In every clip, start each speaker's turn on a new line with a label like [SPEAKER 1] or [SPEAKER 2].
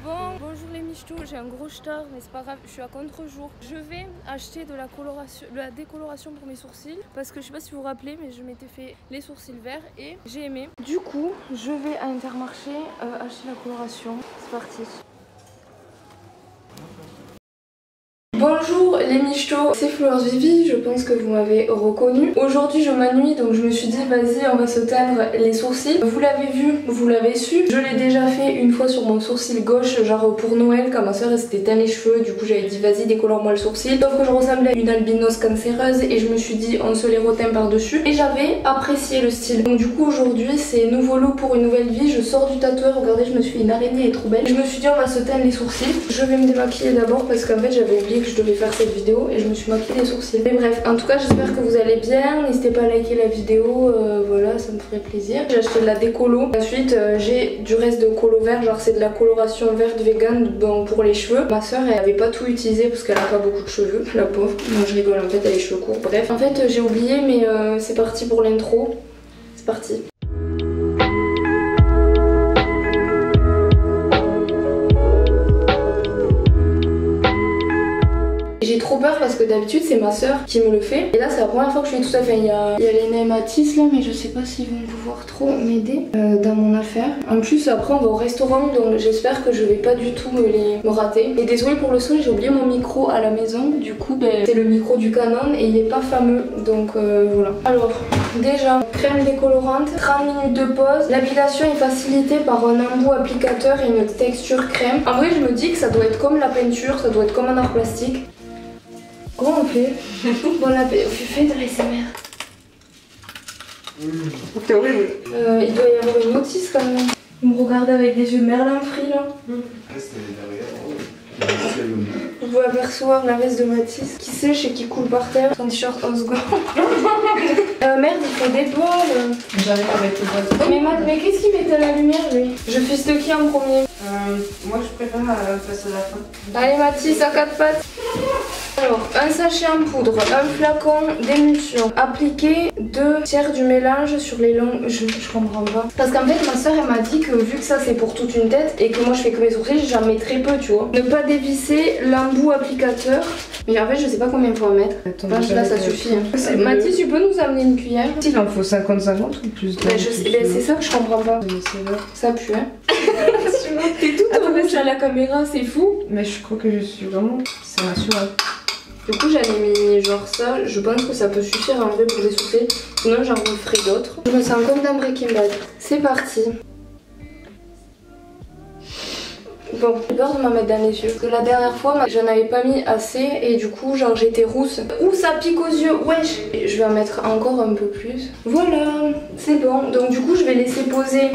[SPEAKER 1] Bonjour les michtos, j'ai un gros star mais c'est pas grave, je suis à contre-jour. Je vais acheter de la décoloration pour mes sourcils parce que je sais pas si vous vous rappelez mais je m'étais fait les sourcils verts et j'ai aimé. Du coup, je vais à Intermarché acheter la coloration. C'est parti. Bonjour les michtos, c'est Fleur Vivi, je pense que vous m'avez reconnu. Aujourd'hui je m'ennuie donc je me suis dit vas-y on va se teindre les sourcils. Vous l'avez vu, vous l'avez su, je l'ai déjà fait une fois sur mon sourcil gauche, genre pour Noël quand ma soeur s'était teint les cheveux, du coup j'avais dit vas-y décolore-moi le sourcil. Sauf que je ressemblais à une albinos cancéreuse et je me suis dit on se les reteint par dessus et j'avais apprécié le style. Donc du coup aujourd'hui c'est nouveau look pour une nouvelle vie, je sors du tatoueur, regardez je me suis fait une araignée, elle est trop belle. Je me suis dit on va se teindre les sourcils. Je vais me démaquiller d'abord parce qu'en fait j'avais oublié que je devais faire cette vidéo et je me suis maquillée les sourcils. Mais bref, en tout cas j'espère que vous allez bien, n'hésitez pas à liker la vidéo, voilà ça me ferait plaisir. J'ai acheté de la décolo, ensuite j'ai du reste de colo vert, genre c'est de la coloration verte vegan donc pour les cheveux. Ma soeur elle avait pas tout utilisé parce qu'elle a pas beaucoup de cheveux, la pauvre. Moi je rigole en fait, elle a les cheveux courts, bref. En fait j'ai oublié mais c'est parti pour l'intro, c'est parti. J'ai trop peur parce que d'habitude c'est ma soeur qui me le fait et là c'est la première fois que je fais tout ça. Enfin, il y a Léna et Mathis là mais je sais pas s'ils vont pouvoir trop m'aider dans mon affaire. En plus après on va au restaurant donc j'espère que je vais pas du tout me rater. Et désolée pour le son, j'ai oublié mon micro à la maison, du coup c'est le micro du Canon et il est pas fameux donc voilà. Alors déjà crème décolorante, 30 minutes de pause, l'application est facilitée par un embout applicateur et une texture crème. En vrai je me dis que ça doit être comme la peinture, ça doit être comme un art plastique. Comment on fait? Bon appétit, fais de l'ASMR.
[SPEAKER 2] C'est horrible.
[SPEAKER 1] Il doit y avoir une notice quand même. Vous me regardez avec des yeux Merlin Free là. Vous pouvez apercevoir la veste de Mathis qui sèche et qui coule par terre. Son t-shirt Osgo. Merde, il faut des balles.
[SPEAKER 2] J'arrive avec le boîtier.
[SPEAKER 1] Mais qu'est-ce qu'il mettait à la lumière lui? Je fais ce qui en premier?
[SPEAKER 2] Moi je préfère passer à la fin.
[SPEAKER 1] Allez Mathis, à 4 pattes. Alors, un sachet en poudre, un flacon d'émulsion. Appliquer 2 tiers du mélange sur les longs... Je comprends pas. Parce qu'en fait, ma soeur elle m'a dit que vu que ça c'est pour toute une tête et que moi je fais que mes sourcils, j'en mets très peu, tu vois. Ne pas dévisser l'embout applicateur. Mais en fait, je sais pas combien il faut en mettre. Attends, là, ça suffit. Hein. Mathis, tu peux nous amener une cuillère?
[SPEAKER 2] Il en faut 50-50 ou plus?
[SPEAKER 1] C'est ça que je comprends pas. Ça pue, hein. T'es toute rouge à la caméra, c'est fou.
[SPEAKER 2] Mais je crois que je suis vraiment... C'est rassurant.
[SPEAKER 1] Du coup j'en ai mis genre ça, je pense que ça peut suffire en vrai pour des sourcils, sinon j'en referai d'autres. Je me sens comme dans Breaking Bad. C'est parti. Bon, j'ai peur de m'en mettre dans les yeux, parce que la dernière fois j'en avais pas mis assez et du coup genre j'étais rousse. Ouh ça pique aux yeux, wesh. Et je vais en mettre encore un peu plus. Voilà, c'est bon. Donc du coup je vais laisser poser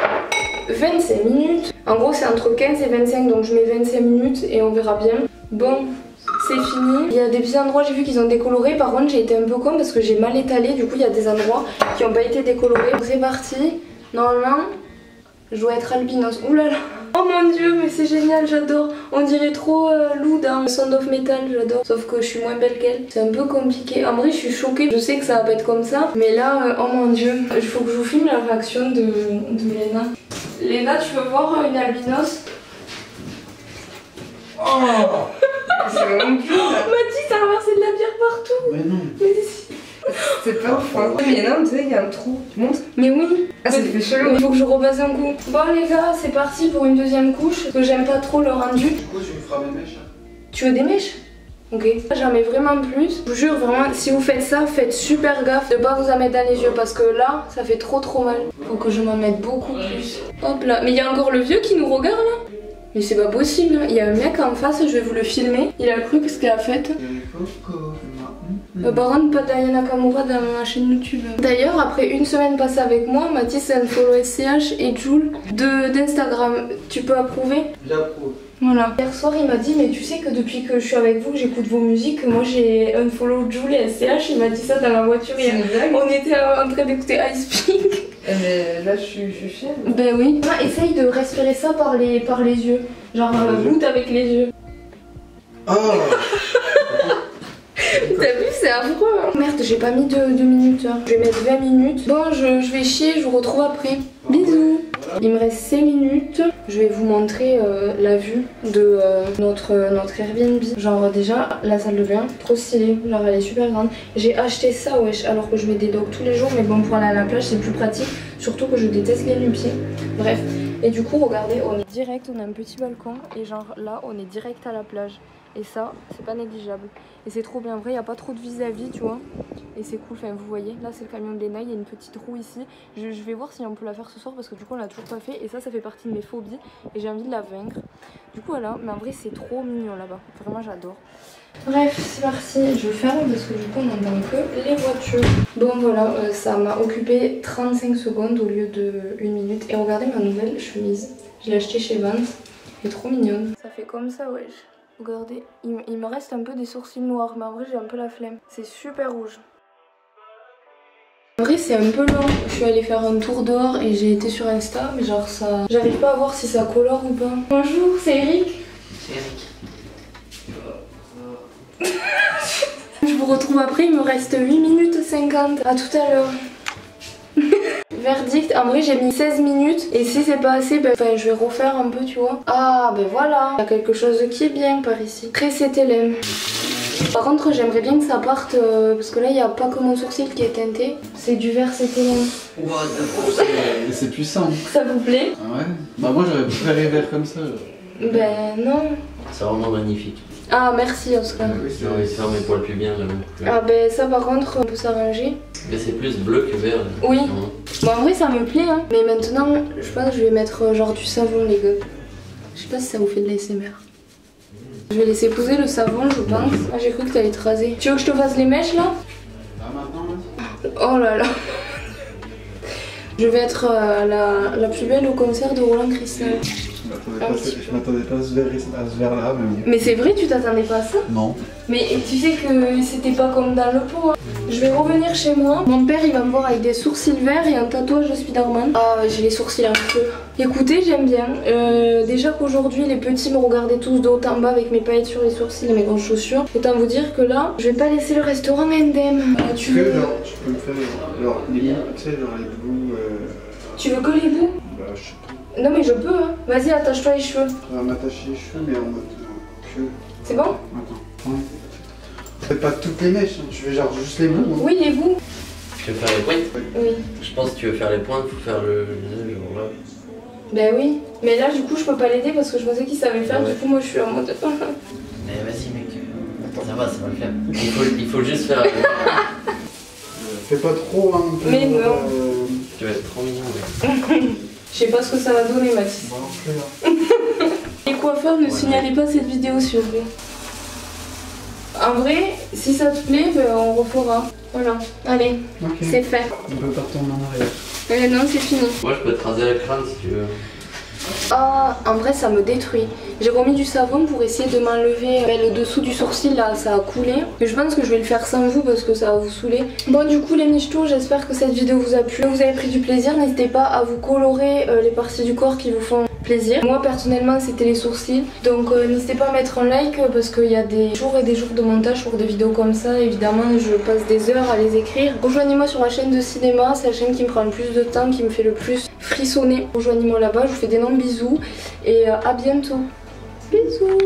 [SPEAKER 1] 25 minutes. En gros c'est entre 15 et 25 donc je mets 25 minutes et on verra bien. Bon. C'est fini. Il y a des petits endroits, j'ai vu qu'ils ont décoloré. Par contre, j'ai été un peu con parce que j'ai mal étalé. Du coup, il y a des endroits qui n'ont pas été décolorés. C'est parti. Normalement, je dois être albinos. Ouh là là. Oh mon dieu, mais c'est génial, j'adore. On dirait trop Lou dans Sound of Metal, j'adore. Sauf que je suis moins belle qu'elle. C'est un peu compliqué. En vrai, je suis choquée. Je sais que ça va pas être comme ça. Mais là, oh mon dieu. Il faut que je vous filme la réaction de Léna. Léna, tu veux voir une albinos?
[SPEAKER 2] Oh c'est vraiment plus là.
[SPEAKER 1] Mathis, t'as renversé de la bière partout.
[SPEAKER 3] Mais non.
[SPEAKER 1] Mais si.
[SPEAKER 2] C'est pas froid. Mais non, tu sais, il y a un trou. Montre.
[SPEAKER 1] Mais oui.
[SPEAKER 2] Ah, ça fait chelou.
[SPEAKER 1] Il faut que je repasse un coup. Bon les gars, c'est parti pour une deuxième couche. Parce que j'aime pas trop le rendu.
[SPEAKER 3] Du coup, tu me feras mes mèches.
[SPEAKER 1] Tu veux des mèches? Ok. J'en mets vraiment plus. Je vous jure vraiment, si vous faites ça, faites super gaffe de pas vous en mettre dans les yeux. Parce que là, ça fait trop mal. Faut que je m'en mette beaucoup plus. Hop là. Mais il y a encore le vieux qui nous regarde là. Mais c'est pas possible, il y a un mec en face, je vais vous le filmer. Il a cru que ce qu'il a fait. Par contre, pas Diana Nakamura dans ma chaîne YouTube. D'ailleurs, après une semaine passée avec moi, Mathis a un follow SCH et Jules d'Instagram. Tu peux approuver?
[SPEAKER 3] J'approuve.
[SPEAKER 1] Voilà. Hier soir, il m'a dit, mais tu sais que depuis que je suis avec vous, que j'écoute vos musiques, moi j'ai un follow Jules et SCH. Il m'a dit ça dans la voiture hier. On était en train d'écouter Ice Pink.
[SPEAKER 2] Mais là je suis fière.
[SPEAKER 1] Ben oui. Essaye de respirer ça par les yeux. Genre goutte avec les yeux.
[SPEAKER 3] Oh.
[SPEAKER 1] T'as vu, c'est affreux hein. Merde, j'ai pas mis 2 minutes hein. Je vais mettre 20 minutes. Bon, je vais chier, je vous retrouve après. Bisous. Il me reste 5 minutes. Je vais vous montrer la vue de notre Airbnb. Genre déjà la salle de bain, trop stylée, genre elle est super grande. J'ai acheté ça wesh alors que je mets des dogs tous les jours, mais bon pour aller à la plage c'est plus pratique. Surtout que je déteste les nu-pieds. Bref. Et du coup regardez, on est direct, on a un petit balcon et genre là on est direct à la plage. Et ça c'est pas négligeable. Et c'est trop bien, vrai il n'y a pas trop de vis-à-vis tu vois. Et c'est cool, enfin vous voyez, là c'est le camion de Léna, il y a une petite roue ici. Je vais voir si on peut la faire ce soir parce que du coup on l'a toujours pas fait. Et ça fait partie de mes phobies et j'ai envie de la vaincre. Du coup voilà, mais en vrai c'est trop mignon là-bas, vraiment j'adore. Bref, c'est parti, je ferme parce que du coup on n'entend que les voitures. Bon voilà, ça m'a occupé 35 secondes au lieu de 1 minute. Et regardez ma nouvelle chemise, je l'ai achetée chez Vans, elle est trop mignonne. Ça fait comme ça wesh. Regardez, il me reste un peu des sourcils noirs, mais en vrai j'ai un peu la flemme. C'est super rouge. En vrai c'est un peu long, je suis allée faire un tour dehors et j'ai été sur Insta, mais genre ça... J'arrive pas à voir si ça colore ou pas. Bonjour, c'est Eric.
[SPEAKER 4] C'est Eric.
[SPEAKER 1] Je vous retrouve après, il me reste 8 minutes 50. À tout à l'heure. Verdict, en vrai j'ai mis 16 minutes et si c'est pas assez, ben, je vais refaire un peu tu vois. Ah ben voilà, il y a quelque chose qui est bien par ici. Très CTLM. Par contre j'aimerais bien que ça parte parce que là il n'y a pas que mon sourcil qui est teinté. C'est du vert CTLM.
[SPEAKER 3] C'est puissant.
[SPEAKER 1] Ça vous plaît?
[SPEAKER 3] Ah ouais. Bah moi j'aurais préféré vert comme ça.
[SPEAKER 1] Ben non.
[SPEAKER 4] C'est vraiment magnifique.
[SPEAKER 1] Ah merci Oscar.
[SPEAKER 3] Oui,
[SPEAKER 4] Non, il sort mes poils plus bien là.
[SPEAKER 1] Ah ben ça par contre on peut s'arranger.
[SPEAKER 4] Mais c'est plus bleu que vert. Là.
[SPEAKER 1] Oui. Bon en vrai ça me plaît hein. Mais maintenant je pense que je vais mettre genre du savon les gars. Je sais pas si ça vous fait de l'ASMR. Je vais laisser poser le savon je pense. Ah j'ai cru que t'allais te raser. Tu veux que je te fasse les mèches là?
[SPEAKER 3] Ah maintenant là.
[SPEAKER 1] Oh là là. Je vais être la plus belle au concert de Roland Cristal.
[SPEAKER 3] Je m'attendais pas à ce verre là mais bon.
[SPEAKER 1] Mais c'est vrai, tu t'attendais pas à ça?
[SPEAKER 3] Non.
[SPEAKER 1] Mais tu sais que c'était pas comme dans le pot. Hein. Je vais revenir chez moi. Mon père il va me voir avec des sourcils verts et un tatouage de Spider-Man. Ah j'ai les sourcils en feu. Écoutez j'aime bien. Déjà qu'aujourd'hui les petits me regardaient tous de haut en bas avec mes paillettes sur les sourcils et mes grosses chaussures. Autant vous dire que là je vais pas laisser le restaurant indemne. Tu veux...
[SPEAKER 3] genre, tu peux me faire genre les bouts, tu sais genre les bouts.
[SPEAKER 1] Tu veux que les bouts?
[SPEAKER 3] Bah je sais pas.
[SPEAKER 1] Non mais je peux hein. Vas-y attache-toi les cheveux.
[SPEAKER 3] On va m'attacher les cheveux mais en mode queue.
[SPEAKER 1] C'est bon?
[SPEAKER 3] Attends. Ouais. Faites pas toutes les mèches, hein. Tu veux genre juste les bouts hein.
[SPEAKER 1] Oui les bouts.
[SPEAKER 4] Tu veux faire les pointes?
[SPEAKER 1] Oui.
[SPEAKER 4] Je pense que tu veux faire les pointes, faut faire le genre là.
[SPEAKER 1] Ben oui. Mais là du coup je peux pas l'aider parce que je pensais qu'il savait faire.
[SPEAKER 4] Ouais.
[SPEAKER 1] Du coup moi je suis en mode...
[SPEAKER 4] Mais vas-y mec. Attends ça va le faire. Il faut juste faire...
[SPEAKER 3] Fais pas trop hein.
[SPEAKER 1] Mais non.
[SPEAKER 4] Tu vas être trop mignon.
[SPEAKER 1] Je sais pas ce que ça va donner Mathis.
[SPEAKER 3] Bon, plus, hein.
[SPEAKER 1] Les coiffeurs ne signalez pas cette vidéo s'il vous plaît. En vrai, si ça te plaît, ben, on refera. Voilà, allez,
[SPEAKER 3] Okay.
[SPEAKER 1] c'est fait.
[SPEAKER 3] On peut pas retourner en arrière.
[SPEAKER 1] Non, c'est fini.
[SPEAKER 4] Moi je peux te raser le crâne si tu veux.
[SPEAKER 1] Ah, en vrai, ça me détruit. J'ai remis du savon pour essayer de m'enlever le dessous du sourcil, là, ça a coulé. Mais je pense que je vais le faire sans vous parce que ça va vous saouler. Bon, du coup, les michetots, j'espère que cette vidéo vous a plu. Si vous avez pris du plaisir, n'hésitez pas à vous colorer les parties du corps qui vous font plaisir. Moi, personnellement, c'était les sourcils. Donc, n'hésitez pas à mettre un like parce qu'il y a des jours et des jours de montage pour des vidéos comme ça. Évidemment, je passe des heures à les écrire. Rejoignez-moi sur la chaîne de cinéma, c'est la chaîne qui me prend le plus de temps, qui me fait le plus frissonner. Rejoignez-moi là-bas, je vous fais d'énormes bisous et à bientôt. Bisous.